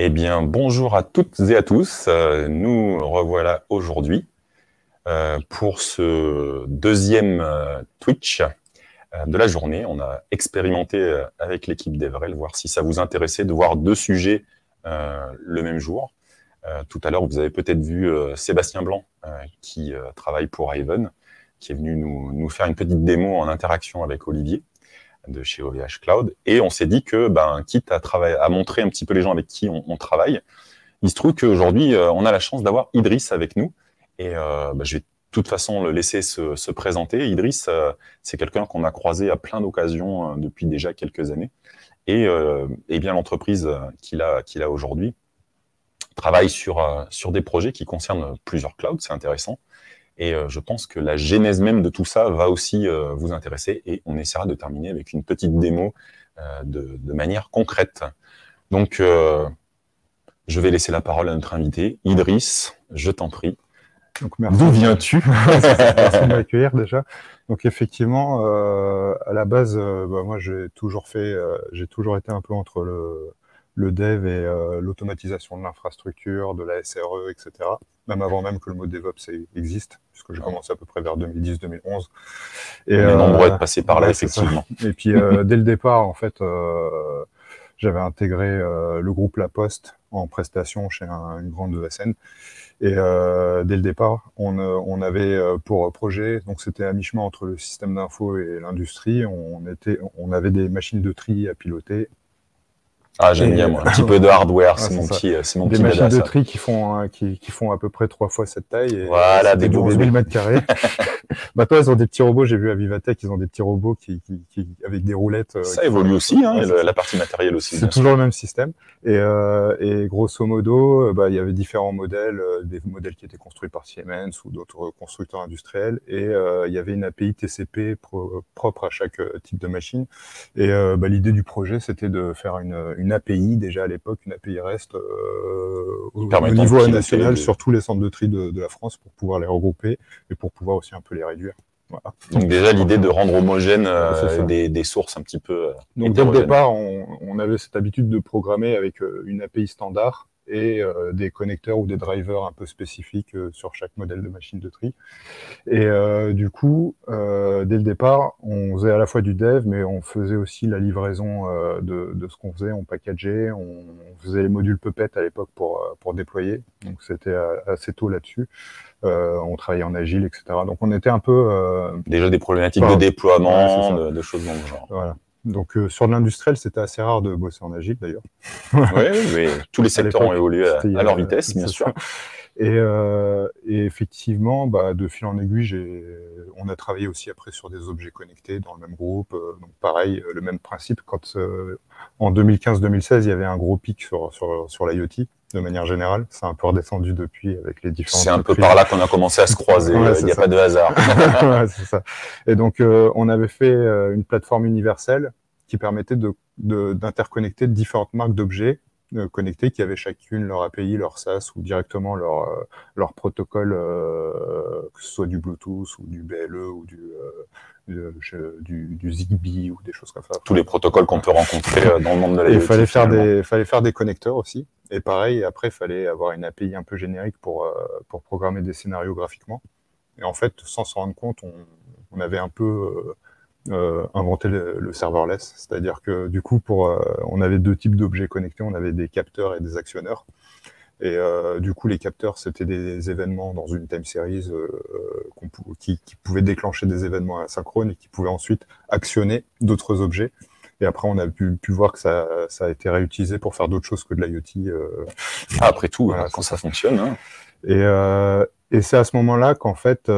Eh bien, bonjour à toutes et à tous. Nous revoilà aujourd'hui pour ce deuxième Twitch de la journée. On a expérimenté avec l'équipe d'Evrel, voir si ça vous intéressait de voir deux sujets le même jour. Tout à l'heure, vous avez peut-être vu Sébastien Blanc, qui travaille pour Raven, qui est venu nous faire une petite démo en interaction avec Olivier de chez OVH Cloud. Et on s'est dit que, quitte à montrer un petit peu les gens avec qui on travaille, il se trouve qu'aujourd'hui, on a la chance d'avoir Idriss avec nous. Et je vais de toute façon le laisser se présenter. Idriss, c'est quelqu'un qu'on a croisé à plein d'occasions depuis déjà quelques années. Et bien l'entreprise qu'il a aujourd'hui travaille sur des projets qui concernent plusieurs clouds, c'est intéressant. Et je pense que la genèse même de tout ça va aussi vous intéresser. Et on essaiera de terminer avec une petite démo de manière concrète. Donc, je vais laisser la parole à notre invité. Idriss, je t'en prie. D'où viens-tu? Merci de m'accueillir déjà. Donc effectivement, à la base, moi j'ai toujours été un peu entre le dev et l'automatisation de l'infrastructure, de la SRE, etc. Même avant même que le mot DevOps existe, puisque j'ai commencé à peu près vers 2010-2011. On est nombreux à être passés par là, effectivement. Et puis dès le départ, en fait, j'avais intégré le groupe La Poste en prestation chez une grande ESN. Et dès le départ, on avait pour projet, donc c'était à mi-chemin entre le système d'info et l'industrie, on avait des machines de tri à piloter. Ah, j'aime bien, moi. Un petit peu de hardware, c'est mon petit dada. Des machines de tri qui font à peu près 3 fois cette taille. Et voilà, des beaux 1000 mètres carrés. Toi, ils ont des petits robots. J'ai vu à Vivatech, ils ont des petits robots avec des roulettes. Ça évolue aussi, hein, la partie matérielle aussi. C'est toujours le même système. Et grosso modo, il y avait différents modèles, des modèles qui étaient construits par Siemens ou d'autres constructeurs industriels. Et il y avait une API TCP propre à chaque type de machine. Et l'idée du projet, c'était de faire une API, déjà à l'époque, une API REST au niveau national sur tous les centres de tri de la France pour pouvoir les regrouper et pour pouvoir aussi un peu les réduire. Voilà. Donc déjà, l'idée de rendre homogène des sources un petit peu Donc dès le départ, on avait cette habitude de programmer avec une API standard et des connecteurs ou des drivers un peu spécifiques sur chaque modèle de machine de tri. Et du coup, dès le départ, on faisait à la fois du dev, mais on faisait aussi la livraison de ce qu'on faisait, on packageait, on faisait les modules Puppet à l'époque pour déployer. Donc c'était assez tôt là-dessus. On travaillait en agile, etc. Donc on était un peu... déjà des problématiques de déploiement, de choses dans le genre. Voilà. Donc sur de l'industriel, c'était assez rare de bosser en agile d'ailleurs. Oui, mais tous les secteurs ont évolué à leur vitesse, bien sûr. Et effectivement, de fil en aiguille, on a travaillé aussi après sur des objets connectés dans le même groupe. Donc pareil, le même principe. Quand en 2015-2016, il y avait un gros pic sur l'IoT, de manière générale. C'est un peu redescendu depuis avec les différentes... C'est un peu par là qu'on a commencé à se croiser. Il n'y a pas de hasard. Ouais, c'est ça. Et donc, on avait fait une plateforme universelle qui permettait d'interconnecter différentes marques d'objets connectés qui avaient chacune leur API, leur SaaS ou directement leur protocole, que ce soit du Bluetooth ou du BLE ou du Zigbee ou des choses comme ça. Tous les protocoles qu'on peut rencontrer dans le monde de la Il fallait faire des connecteurs aussi. Et pareil, après, il fallait avoir une API un peu générique pour programmer des scénarios graphiquement. Et en fait, sans s'en rendre compte, on avait un peu inventé le serverless. C'est-à-dire que du coup, on avait deux types d'objets connectés. On avait des capteurs et des actionneurs. Et du coup, les capteurs, c'était des événements dans une time series qui pouvaient déclencher des événements asynchrones et qui pouvaient ensuite actionner d'autres objets. Et après, on a pu voir que ça a été réutilisé pour faire d'autres choses que de l'IoT. Après tout, voilà, quand ça fonctionne. Hein. Et c'est à ce moment-là qu'en fait,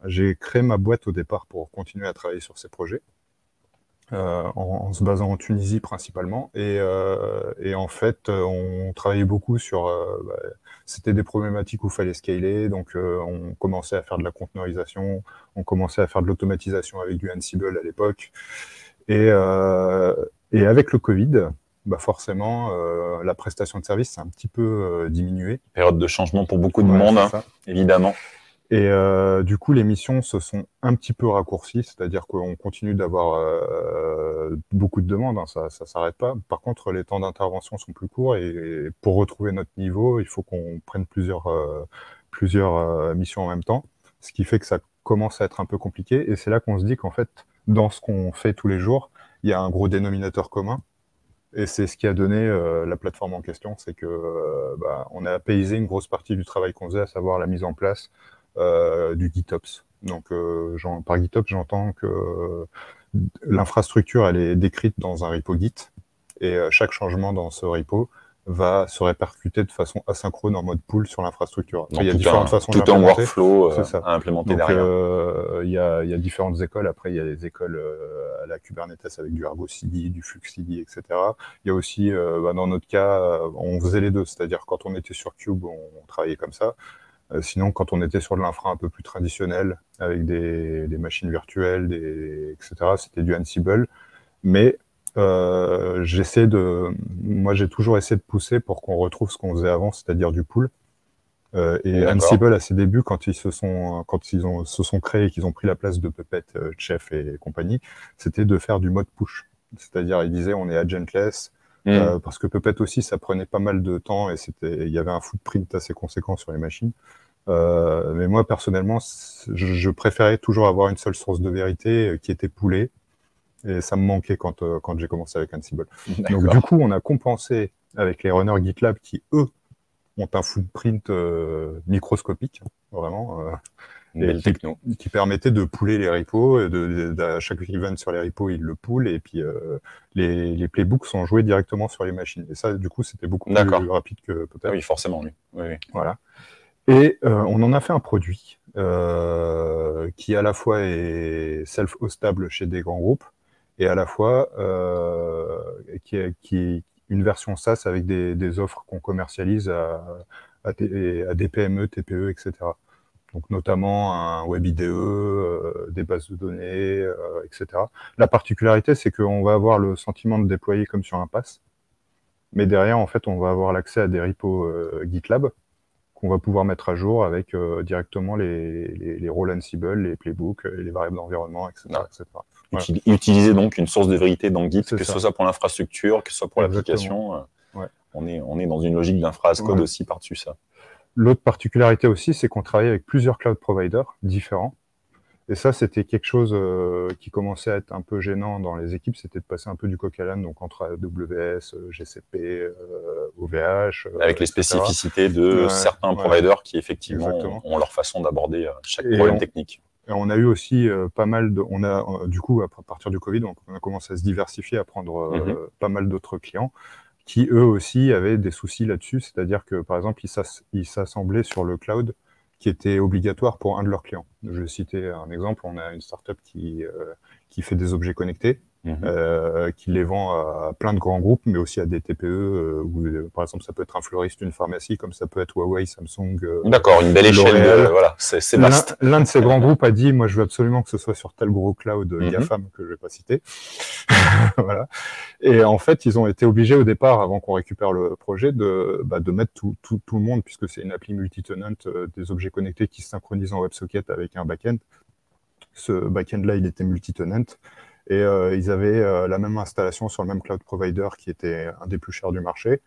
j'ai créé ma boîte au départ pour continuer à travailler sur ces projets. En se basant en Tunisie principalement. Et en fait, on travaillait beaucoup sur... c'était des problématiques où il fallait scaler, donc on commençait à faire de la conteneurisation, on commençait à faire de l'automatisation avec du Ansible à l'époque. Et avec le Covid, forcément, la prestation de service s'est un petit peu diminuée. Période de changement pour beaucoup de monde, évidemment. Et du coup, les missions se sont un petit peu raccourcies, c'est-à-dire qu'on continue d'avoir beaucoup de demandes, hein, ça s'arrête pas. Par contre, les temps d'intervention sont plus courts et pour retrouver notre niveau, il faut qu'on prenne plusieurs missions en même temps, ce qui fait que ça commence à être un peu compliqué. Et c'est là qu'on se dit qu'en fait, dans ce qu'on fait tous les jours, il y a un gros dénominateur commun. Et c'est ce qui a donné la plateforme en question, c'est que on a apaisé une grosse partie du travail qu'on faisait, à savoir la mise en place du GitOps. Donc, par GitOps, j'entends que l'infrastructure, elle est décrite dans un repo Git, et chaque changement dans ce repo va se répercuter de façon asynchrone en mode pull sur l'infrastructure. Donc, il y a différentes façons tout un workflow à implémenter donc, derrière. il y a différentes écoles. Après, il y a les écoles à la Kubernetes avec du Argo CD, du Flux CD, etc. Il y a aussi, dans notre cas, on faisait les deux. C'est-à-dire, quand on était sur Cube, on travaillait comme ça. Sinon, quand on était sur de l'infra un peu plus traditionnel, avec des machines virtuelles, etc., c'était du Ansible. Mais moi, j'ai toujours essayé de pousser pour qu'on retrouve ce qu'on faisait avant, c'est-à-dire du pool. Et Ansible, à ses débuts, quand ils se sont créés et qu'ils ont pris la place de Puppet, Chef et compagnie, c'était de faire du mode push. C'est-à-dire, ils disaient, on est agentless, parce que Puppet aussi, ça prenait pas mal de temps et il y avait un footprint assez conséquent sur les machines. Mais moi, personnellement, je préférais toujours avoir une seule source de vérité qui était poolée. Et ça me manquait quand j'ai commencé avec Ansible. Donc, du coup, on a compensé avec les runners GitLab qui, eux, ont un footprint microscopique, vraiment, qui permettait de pooler les repos. À chaque event sur les repos, ils le poolent. Et puis, les playbooks sont joués directement sur les machines. Et ça, du coup, c'était beaucoup plus rapide que peut-être. Ah oui, forcément, oui. Oui. Voilà. Et on en a fait un produit qui, à la fois, est self-hostable chez des grands groupes, et à la fois qui est une version SaaS avec des offres qu'on commercialise à des PME, TPE, etc. Donc notamment un web IDE, des bases de données, etc. La particularité, c'est qu'on va avoir le sentiment de déployer comme sur un PaaS, mais derrière, en fait, on va avoir l'accès à des repos GitLab qu'on va pouvoir mettre à jour avec directement les rôles Ansible, les playbooks, les variables d'environnement, etc. etc. Voilà. Utiliser donc une source de vérité dans Git, que ce soit pour l'infrastructure, que ce soit pour l'application. On est dans une logique d'infra as code aussi par-dessus ça. L'autre particularité aussi, c'est qu'on travaille avec plusieurs cloud providers différents. Et ça, c'était quelque chose qui commençait à être un peu gênant dans les équipes, c'était de passer un peu du coq à l'âne, donc entre AWS, GCP, OVH. Avec les spécificités de certains providers qui, effectivement, ont leur façon d'aborder chaque problème technique. Et on a eu aussi pas mal de... du coup, à partir du Covid, on a commencé à se diversifier, à prendre pas mal d'autres clients qui, eux aussi, avaient des soucis là-dessus. C'est-à-dire que, par exemple, ils s'assemblaient sur le cloud qui était obligatoire pour un de leurs clients. Je vais citer un exemple. On a une startup qui fait des objets connectés, qui les vend à plein de grands groupes, mais aussi à des TPE, où, par exemple, ça peut être un fleuriste, une pharmacie, comme ça peut être Huawei, Samsung. D'accord, une belle échelle. Voilà, c'est vaste. L'un de ces grands groupes a dit, moi, je veux absolument que ce soit sur tel gros cloud GAFAM que je vais pas citer. Voilà. Et en fait, ils ont été obligés au départ, avant qu'on récupère le projet, de mettre tout le monde, puisque c'est une appli multi-tenant, des objets connectés qui se synchronisent en WebSocket avec un back-end. Ce back-end-là, il était multi-tenant. Et ils avaient la même installation sur le même cloud provider qui était un des plus chers du marché,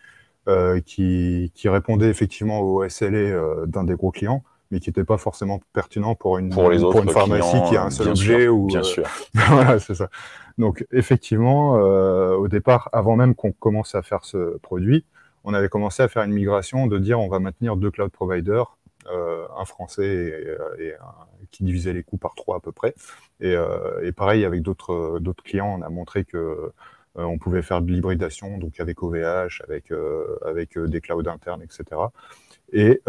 qui répondait effectivement au SLA d'un des gros clients, mais qui n'était pas forcément pertinent pour une pharmacie qui a un seul objet. Bien sûr. Voilà, c'est ça. Donc effectivement, au départ, avant même qu'on commence à faire ce produit, on avait commencé à faire une migration de dire on va maintenir 2 cloud providers, un français qui divisait les coûts par 3 à peu près. Et pareil, avec d'autres clients, on a montré que on pouvait faire de l'hybridation, donc avec OVH, avec des clouds internes, etc. Et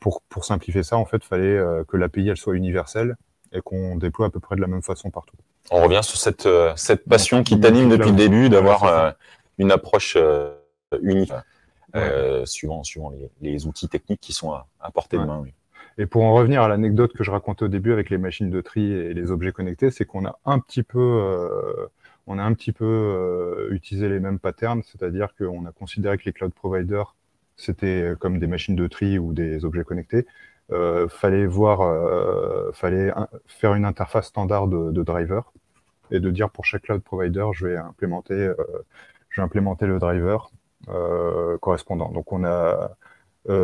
pour simplifier ça, en fait, il fallait que l'API elle soit universelle et qu'on déploie à peu près de la même façon partout. On revient sur cette passion qui t'anime depuis le début, d'avoir une approche unique, suivant les outils techniques qui sont à portée de main. Oui. Et pour en revenir à l'anecdote que je racontais au début avec les machines de tri et les objets connectés, c'est qu'on a un petit peu utilisé les mêmes patterns, c'est-à-dire qu'on a considéré que les cloud providers, c'était comme des machines de tri ou des objets connectés. Fallait faire une interface standard de driver et de dire pour chaque cloud provider, je vais implémenter le driver correspondant. Donc on a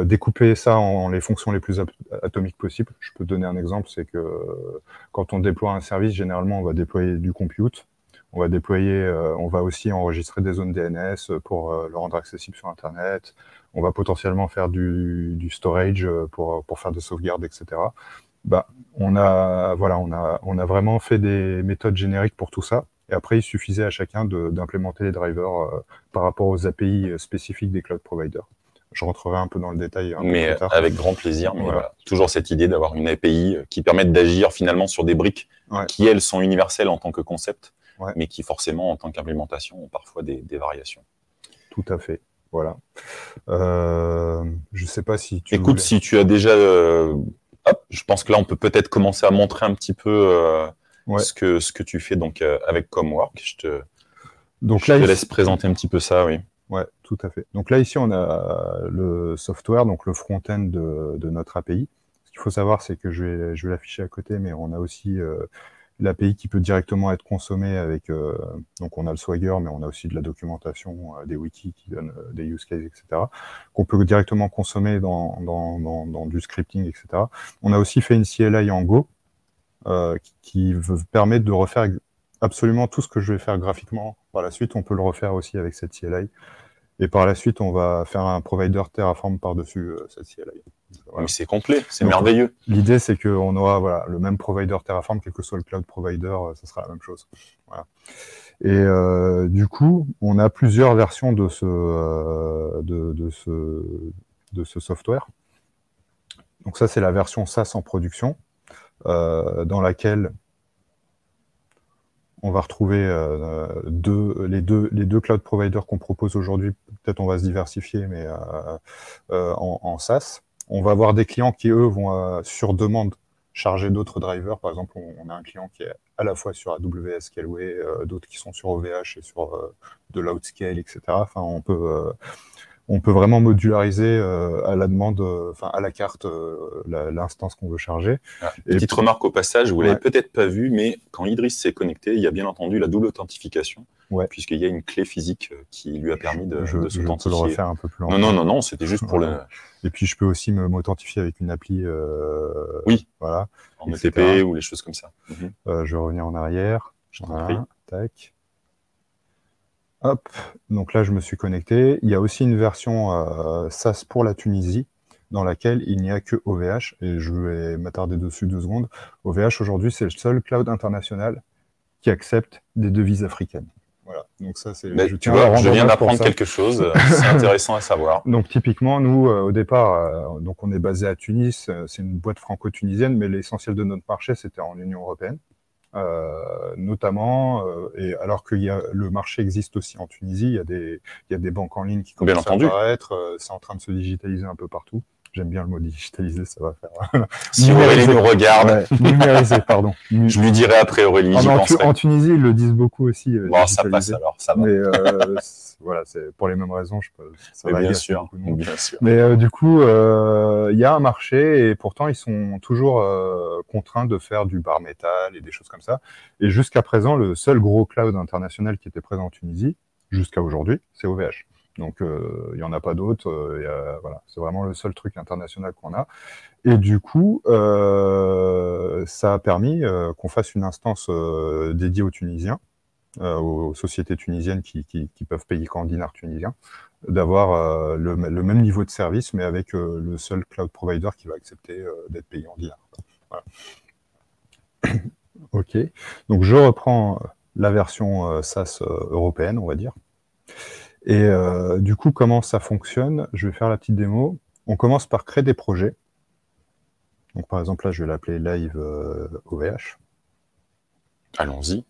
découpé ça en les fonctions les plus atomiques possibles. Je peux te donner un exemple, c'est que quand on déploie un service, généralement on va déployer du compute, on va aussi enregistrer des zones DNS pour le rendre accessible sur Internet. On va potentiellement faire du storage pour faire des sauvegardes, etc. Bah, on a vraiment fait des méthodes génériques pour tout ça. Et après, il suffisait à chacun d'implémenter les drivers par rapport aux API spécifiques des cloud providers. Je rentrerai un peu dans le détail un peu plus tard. Avec grand plaisir. Mais voilà. Toujours cette idée d'avoir une API qui permette d'agir finalement sur des briques qui, elles, sont universelles en tant que concept, mais qui, forcément, en tant qu'implémentation, ont parfois des variations. Tout à fait. Voilà. Je ne sais pas si tu... Écoute, si tu as déjà... je pense que là, on peut peut-être commencer à montrer un petit peu ce que tu fais donc, avec Comwork. Je te laisse présenter un petit peu ça, oui. Ouais, tout à fait. Donc là, ici, on a le software, donc le front-end de notre API. Ce qu'il faut savoir, c'est que je vais l'afficher à côté, mais on a aussi l'API qui peut directement être consommée avec... donc on a le Swagger, mais on a aussi de la documentation, des wikis qui donnent des use cases, etc., qu'on peut directement consommer dans du scripting, etc. On a aussi fait une CLI en Go qui permet de refaire absolument tout ce que je vais faire graphiquement. Par la suite, on peut le refaire aussi avec cette CLI. Et par la suite, on va faire un provider Terraform par-dessus cette CLI. Voilà. Mais c'est complet, c'est merveilleux. L'idée, c'est qu'on aura le même provider Terraform, quel que soit le cloud provider, ça sera la même chose. Voilà. Et du coup, on a plusieurs versions de ce software. Donc ça, c'est la version SaaS en production, dans laquelle on va retrouver les deux cloud providers qu'on propose aujourd'hui. Peut-être on va se diversifier, mais en SaaS. On va avoir des clients qui, eux, vont sur demande charger d'autres drivers. Par exemple, on a un client qui est à la fois sur AWS Scaleway, d'autres qui sont sur OVH et sur de l'Outscale, etc. Enfin, on peut vraiment modulariser à la demande, à la carte, l'instance qu'on veut charger. Petite remarque au passage, vous l'avez peut-être pas vu, mais quand Idriss s'est connecté, il y a bien entendu la double authentification, puisqu'il y a une clé physique qui lui a permis de s'authentifier. Je peux le refaire un peu plus longtemps. Non, c'était juste pour le... Et puis je peux aussi m'authentifier avec une appli. Voilà. En ETP ou les choses comme ça. Je vais revenir en arrière. Tac. Hop, donc là je me suis connecté. Il y a aussi une version SaaS pour la Tunisie, dans laquelle il n'y a que OVH, et je vais m'attarder dessus 2 secondes. OVH aujourd'hui, c'est le seul cloud international qui accepte des devises africaines. Voilà. Donc ça, c'est. Je viens d'apprendre quelque chose. C'est intéressant à savoir. Donc typiquement, nous, au départ, donc on est basé à Tunis. C'est une boîte franco-tunisienne, mais l'essentiel de notre marché, c'était en Union européenne. Notamment, et alors que le marché existe aussi en Tunisie, il y a des banques en ligne qui commencent à apparaître, c'est en train de se digitaliser un peu partout. J'aime bien le mot digitaliser, ça va faire... Si Aurélie nous regarde... numériser, pardon. Je lui dirai après, Aurélie, en Tunisie, ils le disent beaucoup aussi. Bon, ça passe alors, ça va. Mais voilà, c'est pour les mêmes raisons, ça va bien sûr. Mais du coup, il y a un marché et pourtant, ils sont toujours contraints de faire du bar métal et des choses comme ça. Et jusqu'à présent, le seul gros cloud international qui était présent en Tunisie, jusqu'à aujourd'hui, c'est OVH. Donc, il n'y en a pas d'autres. Voilà, c'est vraiment le seul truc international qu'on a. Et du coup, ça a permis qu'on fasse une instance dédiée aux Tunisiens, aux sociétés tunisiennes qui peuvent payer qu'en dinars tunisiens, d'avoir le même niveau de service, mais avec le seul cloud provider qui va accepter d'être payé en dinars. Voilà. OK. Donc, je reprends la version SaaS européenne, on va dire. Et du coup, comment ça fonctionne? Je vais faire la petite démo. On commence par créer des projets. Donc, par exemple, là, je vais l'appeler Live OVH. Allons-y.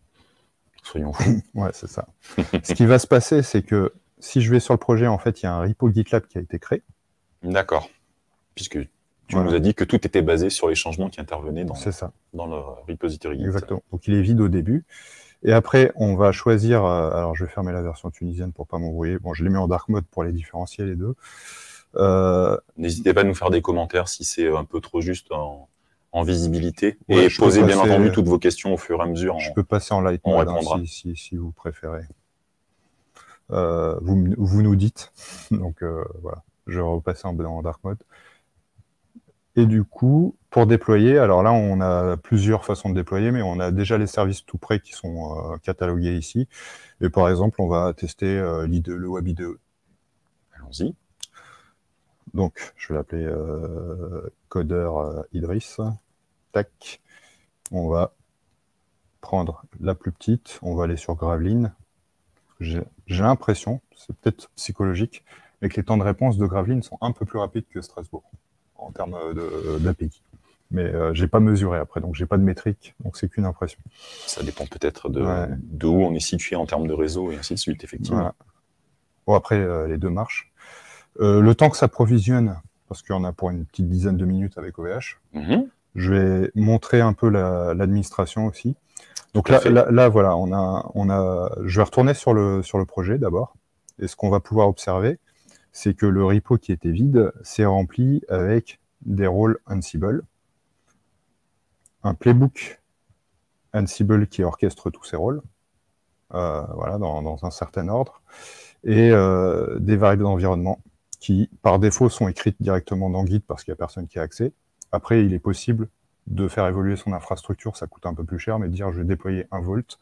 Soyons fous. Ouais, c'est ça. Ce qui va se passer, c'est que si je vais sur le projet, en fait, il y a un repo GitLab qui a été créé. D'accord. Puisque tu nous as dit que tout était basé sur les changements qui intervenaient dans le repository Git. Exactement. Donc, il est vide au début. Et après, on va choisir... alors, je vais fermer la version tunisienne pour pas m'embrouiller. Bon, je l'ai mis en dark mode pour les différencier, les deux. N'hésitez pas à nous faire des commentaires si c'est un peu trop juste en visibilité. Ouais, Et posez bien entendu toutes vos questions au fur et à mesure. Je peux passer en light mode si vous préférez. Vous nous dites. Donc voilà, je vais repasser en dark mode. Et du coup, pour déployer, alors là, on a plusieurs façons de déployer, mais on a déjà les services tout prêts qui sont catalogués ici. Et par exemple, on va tester le Web IDE. Allons-y. Donc, je vais l'appeler codeur Idriss. Tac. On va prendre la plus petite. On va aller sur Gravelines. J'ai l'impression, c'est peut-être psychologique, mais que les temps de réponse de Gravelines sont un peu plus rapides que Strasbourg en termes d'API. Mais j'ai pas mesuré après, donc j'ai pas de métrique, donc c'est qu'une impression. Ça dépend peut-être de où on est situé en termes de réseau et ainsi de suite, effectivement. Voilà. Bon, après, les deux marchent. Le temps que ça provisionne, parce qu'il y en a pour une petite dizaine de minutes avec OVH, je vais montrer un peu l'administration aussi. Donc là, voilà, je vais retourner sur le projet d'abord. Et ce qu'on va pouvoir observer, c'est que le repo qui était vide s'est rempli avec des rôles Ansible, un playbook Ansible qui orchestre tous ces rôles, voilà, dans un certain ordre, et des variables d'environnement qui, par défaut, sont écrites directement dans Git parce qu'il n'y a personne qui a accès. Après, il est possible de faire évoluer son infrastructure, ça coûte un peu plus cher, mais de dire je vais déployer un Volt,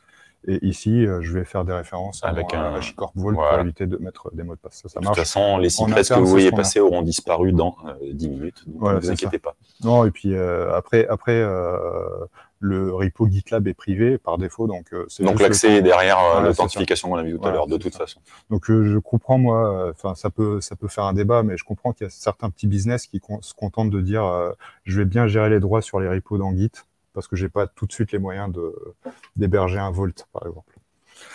et ici, je vais faire des références avec un HashiCorp Vault pour éviter de mettre des mots de passe. Ça de marche. toute façon, les secrets que vous voyez passer auront disparu dans 10 minutes, donc voilà, ne vous inquiétez pas. Non, et puis après le repo GitLab est privé par défaut, donc donc l'accès est derrière l'authentification qu'on a vu tout à l'heure, de toute façon. Donc je comprends, moi, enfin ça peut faire un débat, mais je comprends qu'il y a certains petits business qui se contentent de dire je vais bien gérer les droits sur les repos dans Git, parce que j'ai pas tout de suite les moyens d'héberger un Vault, par exemple.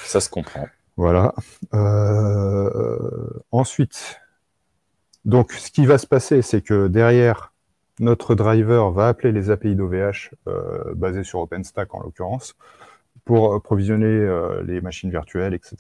Ça se comprend. Voilà. Ensuite, donc ce qui va se passer, c'est que derrière, notre driver va appeler les API d'OVH basées sur OpenStack en l'occurrence pour provisionner les machines virtuelles, etc.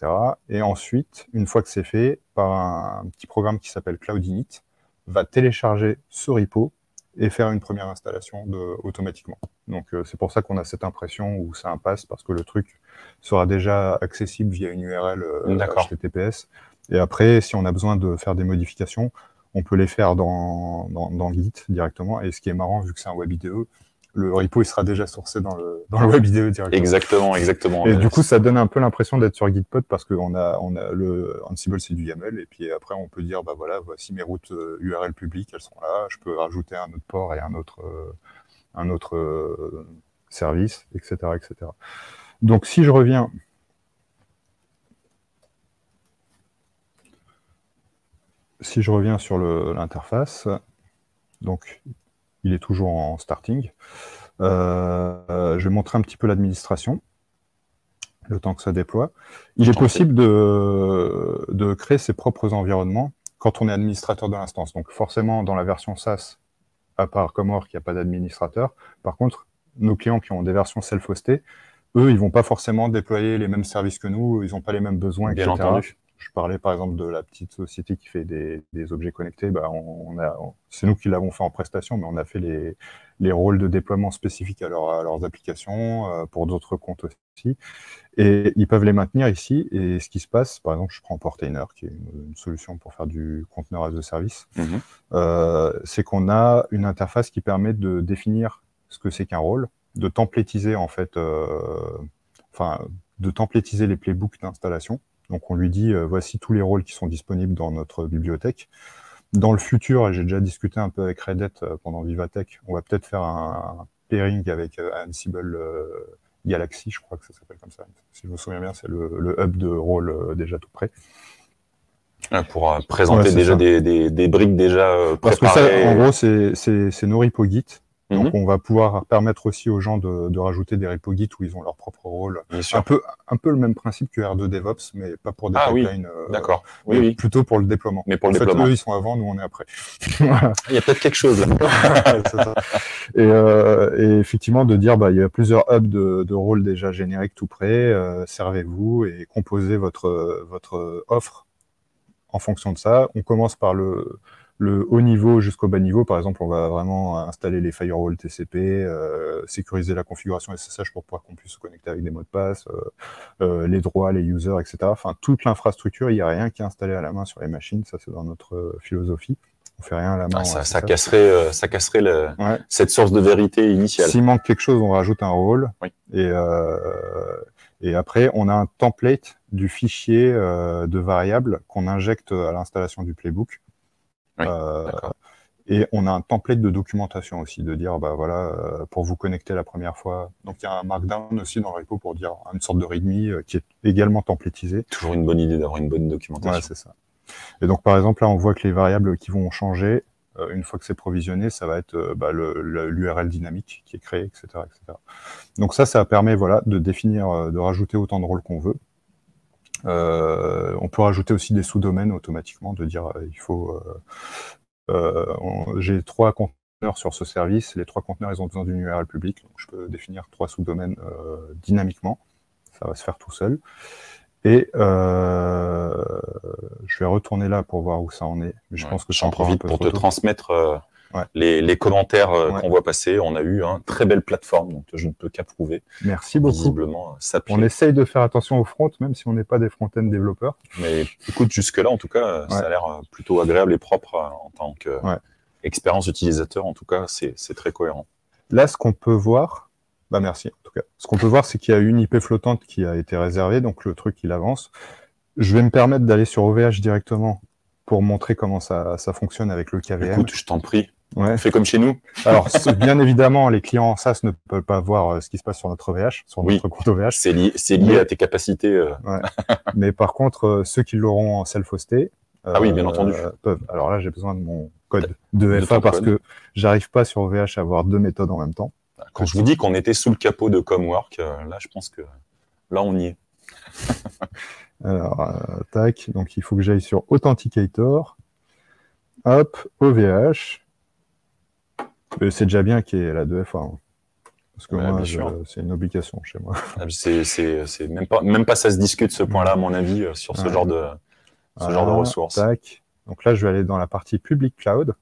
Et ensuite, une fois que c'est fait, par un petit programme qui s'appelle CloudInit, va télécharger ce repo et faire une première installation automatiquement. Donc c'est pour ça qu'on a cette impression où c'est un pass, parce que le truc sera déjà accessible via une URL HTTPS. Et après, si on a besoin de faire des modifications, on peut les faire dans Git directement. Et ce qui est marrant, vu que c'est un Web IDE, le repo il sera déjà sourcé dans le Web IDE directement. Exactement. Et du coup, ça donne un peu l'impression d'être sur Gitpod, parce que on a le Ansible, c'est du YAML, et puis après on peut dire bah voilà, voici mes routes URL publiques, elles sont là. Je peux rajouter un autre port et un autre service, etc., etc. Donc si je reviens sur l'interface, donc il est toujours en starting. Je vais montrer un petit peu l'administration, le temps que ça déploie. Il est possible de créer ses propres environnements quand on est administrateur de l'instance. Donc forcément, dans la version SaaS, à part Comwork, il n'y a pas d'administrateur. Par contre, nos clients qui ont des versions self-hostées, eux, ils vont pas forcément déployer les mêmes services que nous, ils n'ont pas les mêmes besoins, etc. Bien entendu. Je parlais par exemple de la petite société qui fait des objets connectés. Bah, c'est nous qui l'avons fait en prestation, mais on a fait les rôles de déploiement spécifiques à leurs applications, pour d'autres comptes aussi. Et ils peuvent les maintenir ici. Et ce qui se passe, par exemple, je prends Portainer, qui est une solution pour faire du conteneur as a service, c'est qu'on a une interface qui permet de définir ce que c'est qu'un rôle, de templétiser en fait, de templétiser les playbooks d'installation. Donc on lui dit, voici tous les rôles qui sont disponibles dans notre bibliothèque. Dans le futur, et j'ai déjà discuté un peu avec Red Hat pendant Vivatech, on va peut-être faire un pairing avec Ansible Galaxy, je crois que ça s'appelle comme ça. Si je me souviens bien, c'est le hub de rôle déjà tout prêt. Pour présenter déjà des briques déjà préparées. Parce que ça, en gros, c'est nos repos Git. Donc on va pouvoir permettre aussi aux gens de rajouter des repos Git où ils ont leur propre rôle. Un peu le même principe que R2 DevOps, mais pas pour des pipelines. D'accord. Oui. Plutôt pour le déploiement. Mais pour le déploiement. Eux, ils sont avant, nous, on est après. Voilà. Il y a peut-être quelque chose là. C'est ça. Et effectivement, de dire, bah, il y a plusieurs hubs de rôles déjà génériques tout prêts, servez-vous et composez votre offre en fonction de ça. On commence par le le haut niveau jusqu'au bas niveau. Par exemple, on va vraiment installer les firewalls TCP, sécuriser la configuration SSH pour pouvoir qu'on puisse se connecter avec des mots de passe, les droits, les users, etc. Enfin, toute l'infrastructure, il n'y a rien qui est installé à la main sur les machines. Ça, c'est dans notre philosophie. On fait rien à la main. Ça casserait cette source de vérité initiale. S'il manque quelque chose, on rajoute un rôle. Oui. Et après, on a un template du fichier de variables qu'on injecte à l'installation du playbook. Oui, et on a un template de documentation aussi, de dire, bah voilà, pour vous connecter la première fois. Donc il y a un markdown aussi dans le repo pour dire une sorte de readme qui est également templatisé. Toujours une bonne idée d'avoir une bonne documentation. Ouais, c'est ça. Et donc par exemple, là, on voit que les variables qui vont changer, une fois que c'est provisionné, ça va être l'URL dynamique qui est créé, etc., etc. Donc ça permet voilà, de définir, de rajouter autant de rôles qu'on veut. On peut rajouter aussi des sous-domaines automatiquement, de dire il faut... j'ai 3 conteneurs sur ce service, les 3 conteneurs ils ont besoin d'une URL publique, donc je peux définir 3 sous-domaines dynamiquement, ça va se faire tout seul. Et je vais retourner là pour voir où ça en est. Mais je pense que j'en profite pour te transmettre les commentaires qu'on voit passer. On a eu une très belle plateforme, donc je ne peux qu'approuver. Merci beaucoup. Visiblement, ça plaît. On essaye de faire attention au front, même si on n'est pas des front-end développeurs. Mais écoute, jusque-là, en tout cas, ça a l'air plutôt agréable et propre en tant qu'expérience utilisateur. En tout cas, c'est très cohérent. Là, ce qu'on peut voir... Bah merci, en tout cas. Ce qu'on peut voir, c'est qu'il y a une IP flottante qui a été réservée, donc le truc, il avance. Je vais me permettre d'aller sur OVH directement pour montrer comment ça fonctionne avec le KVM. Écoute, je t'en prie. Fais comme chez nous. Alors, bien évidemment, les clients en SaaS ne peuvent pas voir ce qui se passe sur notre OVH, sur notre compte OVH. C'est lié à tes capacités. Mais par contre, ceux qui l'auront en self-hosté, oui, bien entendu. peuvent. Alors là, j'ai besoin de mon code de FA parce que j'arrive pas sur OVH à avoir 2 méthodes en même temps. Quand je vous dis qu'on était sous le capot de Comwork, là, je pense que là, on y est. Alors, tac, donc il faut que j'aille sur Authenticator. Hop, OVH. C'est déjà bien qu'il y ait la 2FA. Hein. Parce que moi, c'est une obligation chez moi. C'est même pas ça se discute ce point-là, à mon avis, sur ce genre de ressources. Tac. Donc là, je vais aller dans la partie Public Cloud.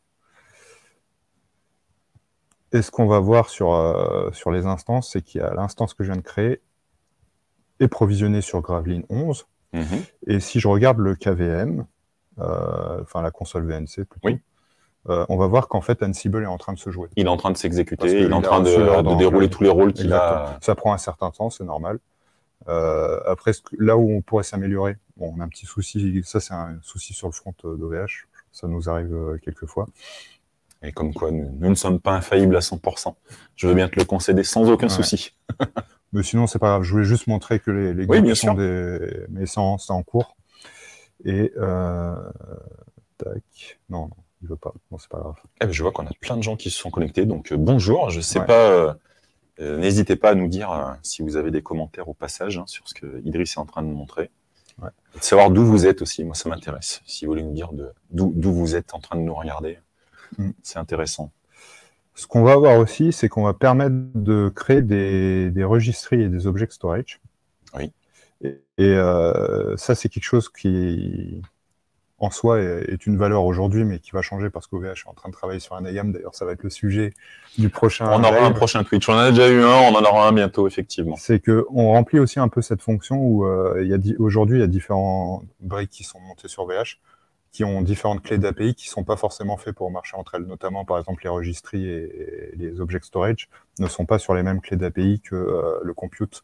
Et ce qu'on va voir sur les instances, c'est qu'il y a l'instance que je viens de créer est provisionnée sur Gravelin 11. Et si je regarde le KVM, enfin la console VNC plutôt, on va voir qu'en fait Ansible est en train de se jouer. Il est en train de s'exécuter, il est en train de dérouler tous les rôles qu'il a. Ça prend un certain temps, c'est normal. Après, là où on pourrait s'améliorer, bon, on a un petit souci, ça c'est un souci sur le front d'OVH, ça nous arrive quelquefois. Et comme quoi, nous ne sommes pas infaillibles à 100%. Je veux bien te le concéder sans aucun souci. Mais sinon, c'est pas grave. Je voulais juste montrer que les bien sont sûr. Mais c'est en cours. Et tac. Non, il veut pas. Non, c'est pas grave. Je vois qu'on a plein de gens qui se sont connectés. Donc bonjour. Je sais pas. N'hésitez pas à nous dire si vous avez des commentaires au passage sur ce que Idriss est en train de montrer. Et de savoir d'où vous êtes aussi. Moi, ça m'intéresse. Si vous voulez nous dire d'où vous êtes en train de nous regarder. C'est intéressant. Ce qu'on va avoir aussi, c'est qu'on va permettre de créer des registries et des object storage. Oui. Et ça, c'est quelque chose qui, en soi, est une valeur aujourd'hui, mais qui va changer parce qu'OVH est en train de travailler sur un IAM. D'ailleurs, ça va être le sujet du prochain. On aura un prochain Twitch. On en a déjà eu un, on en aura un bientôt, effectivement. C'est qu'on remplit aussi un peu cette fonction où aujourd'hui, il y a différents briques qui sont montés sur OVH, qui ont différentes clés d'API qui ne sont pas forcément faites pour marcher entre elles. Notamment, par exemple, les registries et les object storage ne sont pas sur les mêmes clés d'API que le compute,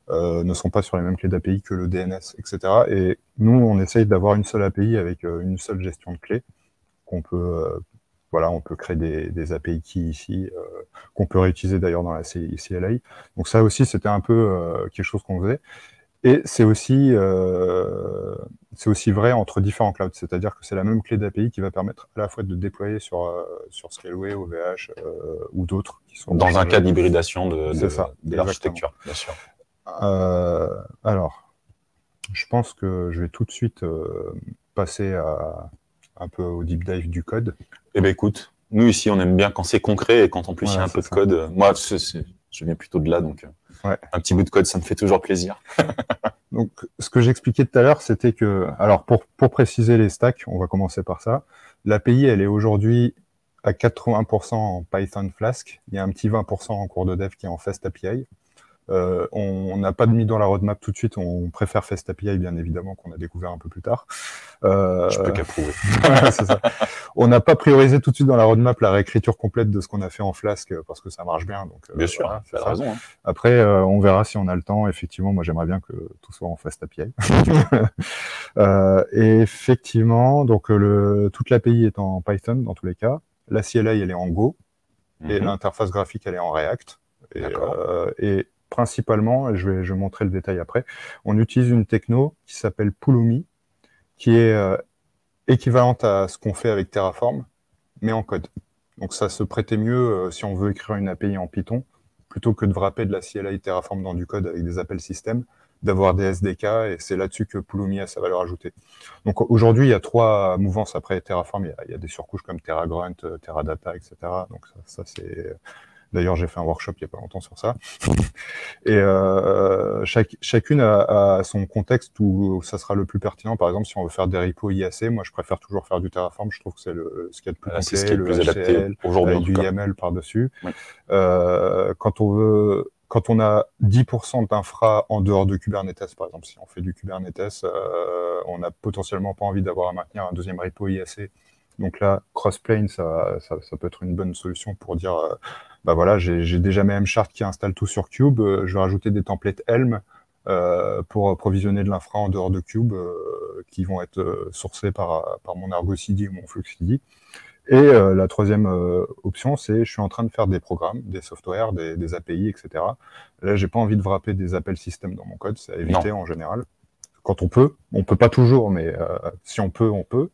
ne sont pas sur les mêmes clés d'API que le DNS, etc. Et nous, on essaye d'avoir une seule API avec une seule gestion de clés qu'on peut... on peut créer des API keys ici, qu'on peut réutiliser d'ailleurs dans la CLI. Donc ça aussi, c'était un peu quelque chose qu'on faisait. Et c'est aussi vrai entre différents clouds, c'est-à-dire que c'est la même clé d'API qui va permettre à la fois de déployer sur Scaleway, OVH ou d'autres qui sont dans un cas d'hybridation de l'architecture, bien sûr. Alors, je pense que je vais tout de suite passer un peu au deep dive du code. Eh bien, écoute, nous ici, on aime bien quand c'est concret et quand en plus il y a un peu de code. Moi, je viens plutôt de là, donc un petit bout de code, ça me fait toujours plaisir. Donc, ce que j'expliquais tout à l'heure, c'était que, alors pour préciser les stacks, on va commencer par ça. L'API, elle est aujourd'hui à 80% en Python Flask. Il y a un petit 20% en cours de dev qui est en Fast API. On n'a pas mis dans la roadmap tout de suite, on préfère Fast API bien évidemment, qu'on a découvert un peu plus tard. Je peux qu'approuver. C'est ça. On n'a pas priorisé tout de suite dans la roadmap la réécriture complète de ce qu'on a fait en Flask parce que ça marche bien. Donc, bien sûr, voilà, tu as raison. Hein. Après, on verra si on a le temps. Effectivement, moi j'aimerais bien que tout soit en Fast API. Et effectivement, donc toute l'API est en Python dans tous les cas. La CLI elle est en Go et l'interface graphique elle est en React. Et principalement, je vais montrer le détail après, on utilise une techno qui s'appelle Pulumi, qui est équivalente à ce qu'on fait avec Terraform, mais en code. Donc ça se prêtait mieux si on veut écrire une API en Python, plutôt que de wrapper de la CLI Terraform dans du code avec des appels système, d'avoir des SDK, et c'est là-dessus que Pulumi a sa valeur ajoutée. Donc aujourd'hui, il y a 3 mouvances après Terraform, il y a des surcouches comme TerraGrunt, Teradata, etc. Donc ça c'est... D'ailleurs, j'ai fait un workshop il n'y a pas longtemps sur ça. Et chacune a son contexte où ça sera le plus pertinent. Par exemple, si on veut faire des repos IAC, moi, je préfère toujours faire du Terraform. Je trouve que c'est ce qu'il y a de plus complet, c'est ce qui est le plus adapté aujourd'hui, avec du YAML par-dessus. Oui. Quand on a 10% d'infra en dehors de Kubernetes, par exemple, si on fait du Kubernetes, on n'a potentiellement pas envie d'avoir à maintenir un deuxième repo IAC. Donc là, Crossplane, ça peut être une bonne solution pour dire, bah voilà, j'ai déjà mes Mchart qui installent tout sur Cube, je vais rajouter des templates Helm pour provisionner de l'infra en dehors de Cube qui vont être sourcés par mon Argo CD ou mon Flux CD. Et la troisième option, c'est je suis en train de faire des programmes, des softwares, des API, etc. Là, j'ai pas envie de wrapper des appels système dans mon code, c'est à éviter en général. Quand on peut pas toujours, mais si on peut, on peut.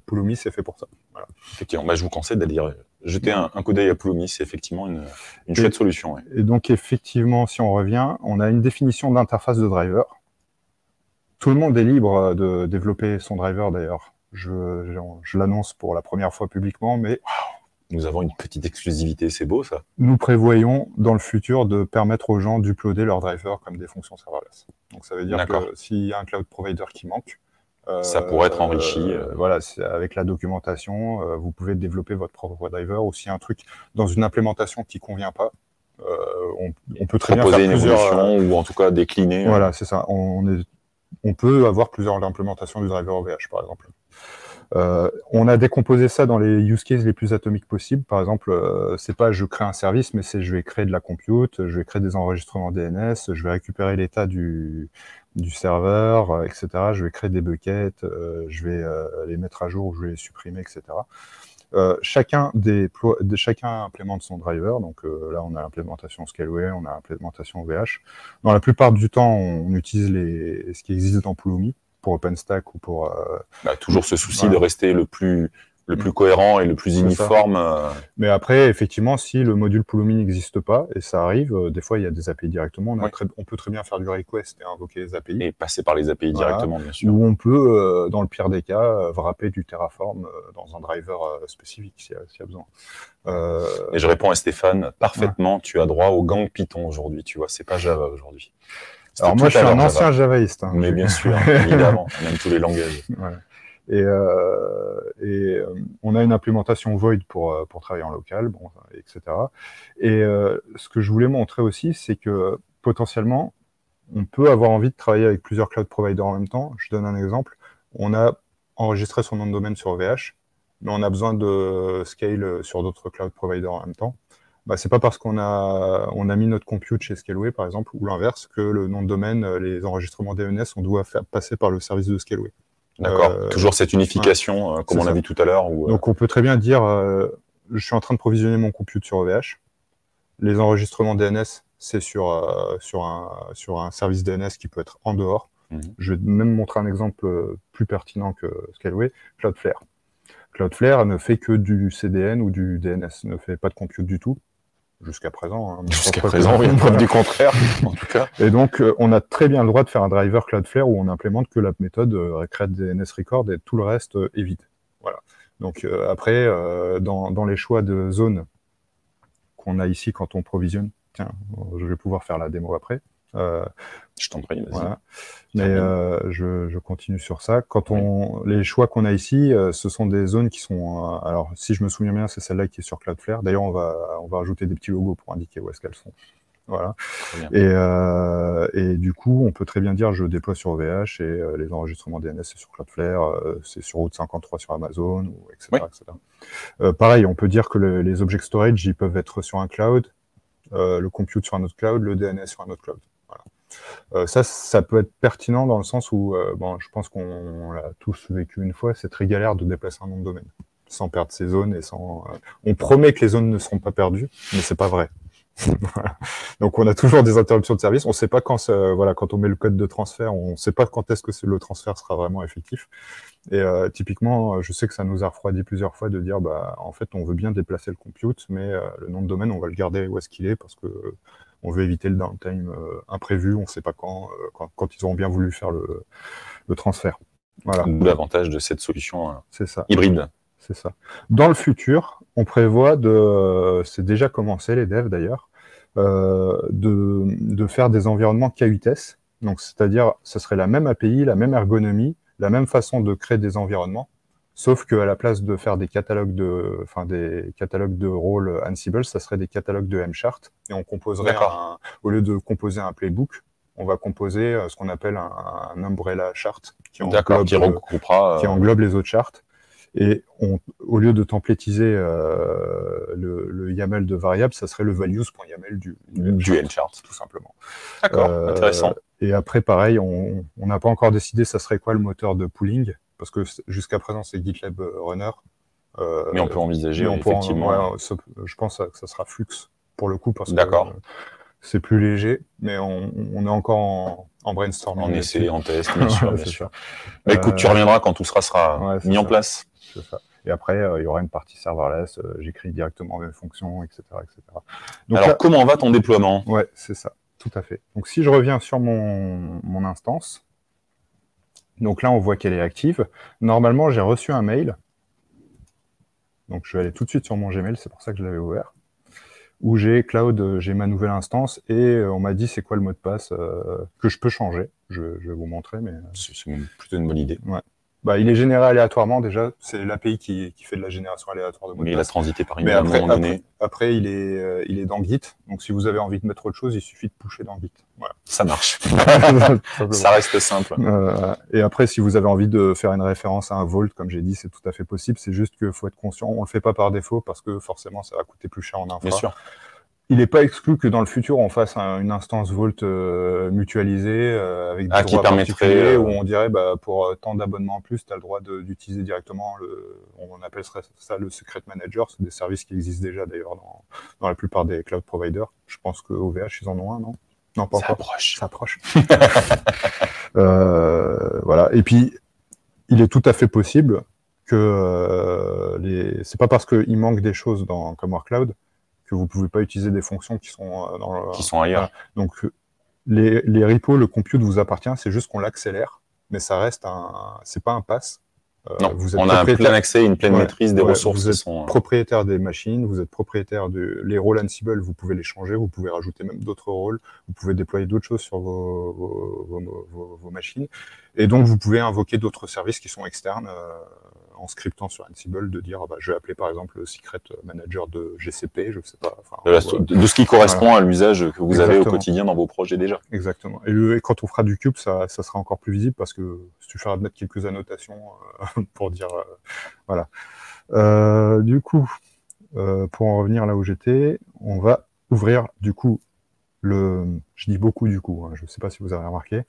Pulumi, c'est fait pour ça. Voilà. Effectivement, je vous conseille d'aller jeter un coup d'œil à Pulumi, c'est effectivement une chouette solution. Ouais. Et donc, effectivement, si on revient, on a une définition d'interface de driver. Tout le monde est libre de développer son driver, d'ailleurs. Je l'annonce pour la première fois publiquement, mais... Nous avons une petite exclusivité, c'est beau ça. Nous prévoyons dans le futur de permettre aux gens d'uploader leurs drivers comme des fonctions serverless. Donc ça veut dire que s'il y a un cloud provider qui manque, ça pourrait être enrichi. Voilà, avec la documentation, vous pouvez développer votre propre driver, ou s'il y a un truc dans une implémentation qui ne convient pas, on peut très bien faire une évolution ou en tout cas décliner. Voilà, c'est ça. On peut avoir plusieurs implémentations du driver OVH, par exemple. On a décomposé ça dans les use cases les plus atomiques possibles. Par exemple, c'est pas je crée un service, mais c'est je vais créer de la compute, je vais créer des enregistrements DNS, je vais récupérer l'état du serveur, etc. Je vais créer des buckets, je vais les mettre à jour ou je vais les supprimer, etc. Chacun implémente son driver. Donc là, on a l'implémentation Scaleway, on a l'implémentation OVH. Dans la plupart du temps, on utilise ce qui existe dans Pulumi, pour OpenStack ou pour... toujours ce souci de rester le plus cohérent et le plus uniforme. Mais après, effectivement, si le module Pulumi n'existe pas, et ça arrive, des fois il y a des API directement, on peut très bien faire du request et invoquer les API. Et passer par les API directement, bien sûr. Ou on peut, dans le pire des cas, wrapper du Terraform dans un driver spécifique s'il y a besoin. Et je réponds à Stéphane, parfaitement, tu as droit au gang Python aujourd'hui, tu vois, c'est pas Java aujourd'hui. Alors moi, je suis un ancien javaïste. Hein, mais bien sûr, évidemment, on aime tous les langages. Voilà. Et on a une implémentation Void pour travailler en local, bon, etc. Et ce que je voulais montrer aussi, c'est que potentiellement, on peut avoir envie de travailler avec plusieurs cloud providers en même temps. Je donne un exemple. On a enregistré son nom de domaine sur OVH, mais on a besoin de scale sur d'autres cloud providers en même temps. C'est pas parce qu'on a mis notre compute chez Scaleway, par exemple, ou l'inverse, que le nom de domaine, les enregistrements DNS, on doit faire passer par le service de Scaleway. D'accord. Toujours cette unification, comme on a vu tout à l'heure. Donc on peut très bien dire, je suis en train de provisionner mon compute sur OVH. Les enregistrements DNS, c'est sur un service DNS qui peut être en dehors. Je vais même montrer un exemple plus pertinent que Scaleway, Cloudflare. Cloudflare ne fait que du CDN ou du DNS, ne fait pas de compute du tout. Jusqu'à présent. Hein, Jusqu'à présent, oui, preuve du contraire, en tout cas. Et donc, on a très bien le droit de faire un driver Cloudflare où on implémente que la méthode create DNS record et tout le reste est vide. Voilà. Donc, après, dans les choix de zone qu'on a ici quand on provisionne, tiens, je vais pouvoir faire la démo après. Je t'en prie, vas-y. Voilà. Mais je continue sur ça. Les choix qu'on a ici, ce sont des zones qui sont... alors, si je me souviens bien, c'est celle-là qui est sur Cloudflare. D'ailleurs, on va rajouter des petits logos pour indiquer où est-ce qu'elles sont. Voilà. Et du coup, on peut très bien dire je déploie sur OVH et les enregistrements DNS c'est sur Cloudflare, c'est sur Route 53 sur Amazon, etc. Oui. etc. Pareil, on peut dire que les object storage, ils peuvent être sur un cloud, le compute sur un autre cloud, le DNS sur un autre cloud. Voilà. Ça peut être pertinent dans le sens où, bon, je pense qu'on l'a tous vécu une fois, c'est très galère de déplacer un nom de domaine sans perdre ses zones et sans. On promet que les zones ne seront pas perdues, mais c'est pas vrai. Voilà. Donc on a toujours des interruptions de service. On ne sait pas quand, quand on met le code de transfert, on ne sait pas quand est-ce que le transfert sera vraiment effectif. Et typiquement, je sais que ça nous a refroidi plusieurs fois de dire, en fait, on veut bien déplacer le compute, mais le nom de domaine, on va le garder où est-ce qu'il est parce que on veut éviter le downtime imprévu. On ne sait pas quand ils auront bien voulu faire le transfert. Voilà. L'avantage de cette solution hybride. C'est ça. Dans le futur, on prévoit c'est déjà commencé les devs d'ailleurs, de faire des environnements K8S. Donc, c'est-à-dire, ce serait la même API, la même ergonomie, la même façon de créer des environnements, sauf qu'à la place de faire des catalogues de rôles Ansible, ça serait des catalogues de Mchart, et on composerait au lieu de composer un playbook, on va composer ce qu'on appelle un umbrella chart qui englobe les autres charts. Et au lieu de templétiser le YAML de variable, ça serait le values.yaml du Mchart, tout simplement. D'accord, intéressant. Et après, pareil, on n'a pas encore décidé ça serait quoi le moteur de pooling, parce que jusqu'à présent, c'est GitLab Runner. Mais on peut envisager, effectivement. Je pense que ça sera Flux, pour le coup, parce que c'est plus léger, mais on est encore en brainstorming. En essai, en test, bien sûr, bien sûr. Écoute, tu reviendras quand tout sera mis en place. C'est ça. Et après, il y aura une partie serverless, j'écris directement mes fonctions, etc. etc. Donc, alors, comment va ton déploiement? Ouais, c'est ça, tout à fait. Donc, si je reviens sur mon instance, donc là, on voit qu'elle est active. Normalement, j'ai reçu un mail. Donc, je vais aller tout de suite sur mon Gmail, c'est pour ça que je l'avais ouvert. Où j'ai Cloud, j'ai ma nouvelle instance, et on m'a dit c'est quoi le mot de passe que je peux changer. Je vais vous montrer, mais... C'est plutôt une bonne idée. Ouais. Il est généré aléatoirement déjà, c'est l'API qui fait de la génération aléatoire de mots de passe. Mais il a transité par une à un moment donné. Après, il est dans Git, donc si vous avez envie de mettre autre chose, il suffit de pusher dans Git. Voilà. Ça marche. Ça reste simple. Et après, si vous avez envie de faire une référence à un Vault, comme j'ai dit, c'est tout à fait possible. C'est juste qu'il faut être conscient, on le fait pas par défaut parce que forcément, ça va coûter plus cher en infra. Bien sûr. Il n'est pas exclu que dans le futur, on fasse une instance Vault mutualisée avec des droits particuliers où on dirait pour tant d'abonnements en plus, tu as le droit d'utiliser directement on appelle ça le Secret Manager. C'est des services qui existent déjà d'ailleurs dans la plupart des cloud providers. Je pense que OVH, ils en ont un, non? Non, pas encore. Ça approche. Voilà. Et puis, il est tout à fait possible que c'est pas parce qu'il manque des choses comme Workcloud que vous pouvez pas utiliser des fonctions qui sont qui sont ailleurs. Donc les repos, le compute vous appartient, c'est juste qu'on l'accélère, mais ça reste c'est pas un pass. Non, on a un plein accès, une pleine maîtrise des ressources. Vous êtes propriétaire des machines, vous êtes propriétaire les rôles Ansible, vous pouvez les changer, vous pouvez rajouter même d'autres rôles, vous pouvez déployer d'autres choses sur vos machines, et donc vous pouvez invoquer d'autres services qui sont externes en scriptant sur Ansible, de dire je vais appeler par exemple le Secret Manager de GCP, je sais pas. De ce qui correspond à l'usage que vous avez au quotidien dans vos projets déjà. Exactement. Et quand on fera du cube, ça sera encore plus visible parce que il suffira de mettre quelques annotations pour dire voilà. Du coup, pour en revenir là où j'étais, on va ouvrir du coup je dis beaucoup du coup, je sais pas si vous avez remarqué.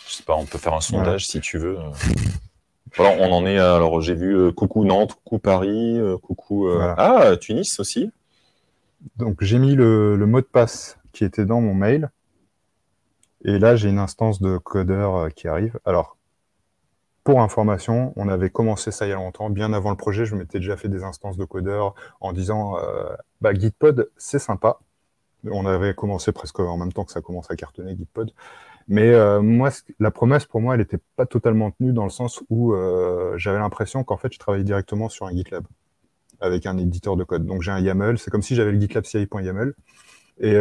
Je sais pas, on peut faire un sondage si tu veux. Voilà, on en est. Alors j'ai vu coucou Nantes, coucou Paris, coucou Tunis aussi. Donc j'ai mis le mot de passe qui était dans mon mail. Et là j'ai une instance de codeur qui arrive. Alors pour information, on avait commencé ça il y a longtemps, bien avant le projet, je m'étais déjà fait des instances de codeurs en disant Gitpod c'est sympa. On avait commencé presque en même temps que ça commence à cartonner Gitpod. Mais moi, la promesse, pour moi, elle n'était pas totalement tenue dans le sens où j'avais l'impression qu'en fait, je travaillais directement sur un GitLab avec un éditeur de code. Donc, j'ai un YAML. C'est comme si j'avais le GitLab CI.YAML. Et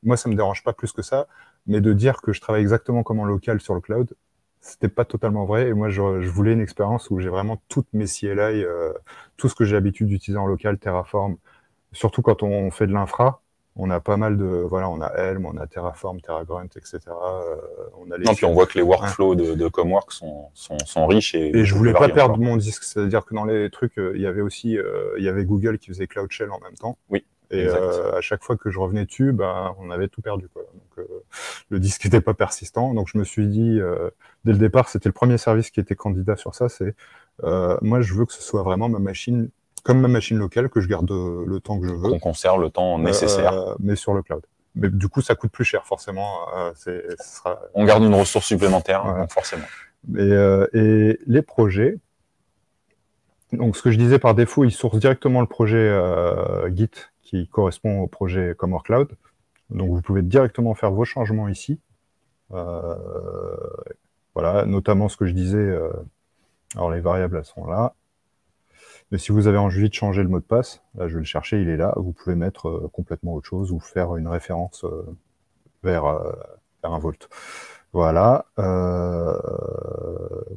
moi, ça me dérange pas plus que ça, mais de dire que je travaille exactement comme en local sur le cloud, c'était pas totalement vrai. Et moi, je voulais une expérience où j'ai vraiment toutes mes CLI, tout ce que j'ai l'habitude d'utiliser en local, Terraform. Surtout quand on fait de l'infra, on a pas mal de, voilà, on a Helm, on a Terraform, TerraGrunt, etc. On a les... Non, puis on voit que les workflows de Comwork sont riches et je voulais pas perdre mon disque, c'est-à-dire que dans les trucs, il y avait aussi, il y avait Google qui faisait Cloud Shell en même temps. Oui. Et à chaque fois que je revenais dessus, bah, on avait tout perdu, quoi. Donc, le disque n'était pas persistant. Donc je me suis dit, dès le départ, c'était le premier service qui était candidat sur ça, c'est moi je veux que ce soit vraiment ma machine, comme ma machine locale, que je garde le temps que je veux. Qu'on conserve le temps nécessaire. Mais sur le cloud. Mais du coup, ça coûte plus cher, forcément. On garde une ressource supplémentaire, donc forcément. Et les projets, donc ce que je disais par défaut, ils sourcent directement le projet Git qui correspond au projet Comwork Cloud. Donc vous pouvez directement faire vos changements ici. Voilà, notamment ce que je disais, alors les variables elles sont là. Mais si vous avez envie de changer le mot de passe, là je vais le chercher, il est là, vous pouvez mettre complètement autre chose ou faire une référence vers un Vault. Voilà,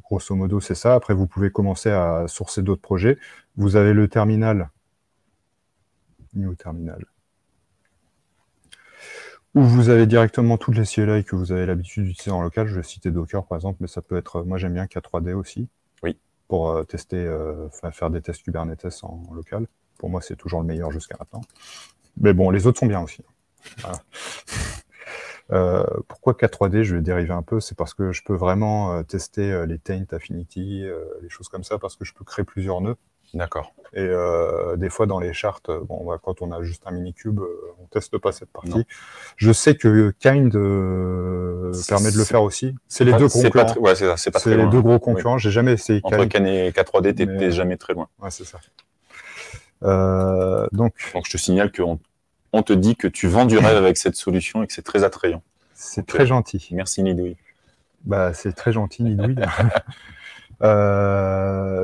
grosso modo c'est ça. Après vous pouvez commencer à sourcer d'autres projets. Vous avez le terminal, New Terminal, où vous avez directement toutes les CLI que vous avez l'habitude d'utiliser en local. Je vais citer Docker par exemple, mais ça peut être, moi j'aime bien K3D aussi. Oui. Pour tester, faire des tests Kubernetes en local. Pour moi c'est toujours le meilleur jusqu'à maintenant. Mais bon, les autres sont bien aussi. Voilà. Pourquoi K3D, je vais dériver un peu, c'est parce que je peux vraiment tester les taint affinity, les choses comme ça, parce que je peux créer plusieurs nœuds. D'accord. Et des fois dans les charts, bon, bah, quand on a juste un mini-cube, on teste pas cette partie. Non. Je sais que Kind permet de le faire aussi. C'est les deux concurrents. Ouais, c'est pas très loin. C'est les deux gros concurrents. Oui. J'ai jamais essayé Kind. Entre Kind et K3D, t'es jamais très loin. Ouais, c'est ça. Donc je te signale qu'on te dit que tu vends du rêve avec cette solution et que c'est très attrayant. C'est très gentil. Merci Nidouille. Bah, c'est très gentil Nidouille.